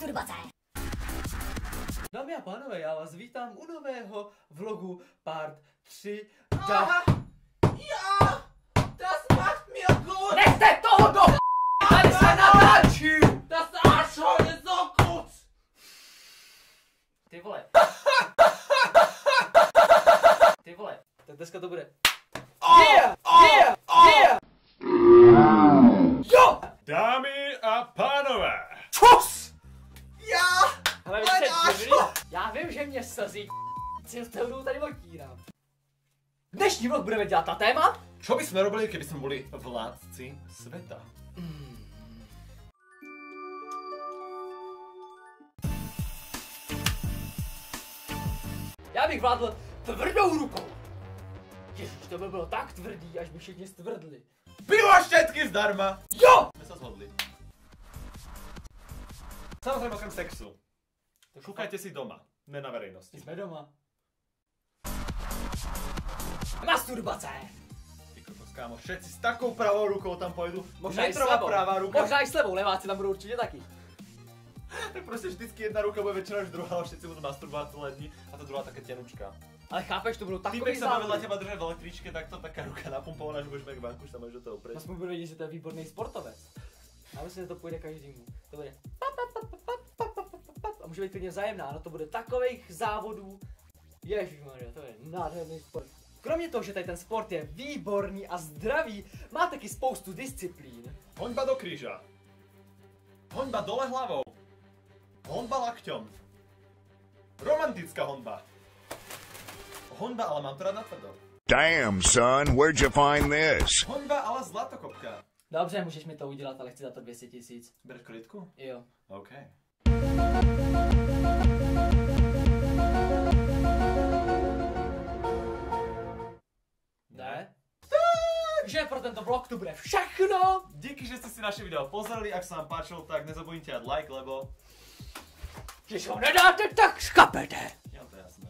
Masturbace. Dámy a pánové, já vás vítám u nového vlogu part 3. Ja! Das macht mir gut! Nechte toho do tady se natáčí! Das Arschloch ist so gut! Ty vole. Ty vole. Tak dneska to bude. Yeah! Yeah! Yeah! Jo! Dámy a pánové! Čus! Ja! Ale vy Mein jste Arsch! divný. Já vím, že mě slzí siltevnou tady otírám. Dnešní vlog budeme dělat na téma. Čo by sme robili, keby sme boli vládci sveta? Já bych vládl tvrdou rukou. Ježiš, to by bylo tak tvrdý, až by všichni stvrdli. Pivo všetky zdarma! Jo! My sa zhodli. Samozrejme okrem sexu. Šukajte si doma, ne na verejnosti. Jsme doma. Masturbace! Ty kokos, kámo, všetci s takou pravou rukou tam pôjdu. Možná i s Metrová levou. pravá ruka. Možná i s levou, leváci tam budou určitě taky. Tak proste vždycky jedna ruka bude väčšina než druhá, ale všetci budú masturbovať celé dni a tá druhá taká tenučka. Ale chápeš, to budou Ty takový sa bude vedľa závody. teba držať v električke, takto taká ruka napumpovaná, že budeš mať banku, že tam máš do toho preč. Aspoň budu vědět, že to je výborný sportovec. Já myslím, že to půjde každému. To bude. A může být klidně vzájemná, no to bude takových závodů. Ježišmarja, to je nádherný sport. Kromě toho, že tady ten sport je výborný a zdravý, má taky spoustu disciplín. Hoňba do kríža. Hoňba dole hlavou. Honba lakťom. Romantická honba. Honba, ale mám to rád natvrdo. Damn, son, where'd you find this? Honba, ale zlatokopka. Dobře, můžeš mi to udělat, ale chci za to 200 000. Bereš kreditku? Jo. OK. Ne? Takže pro tento vlog to bude všechno. Díky, že ste si naše video pozreli. Ak sa vám páčilo, tak nezabudnite dať like, lebo... Když ho nedáte, tak škapete. Ja, to je jasné.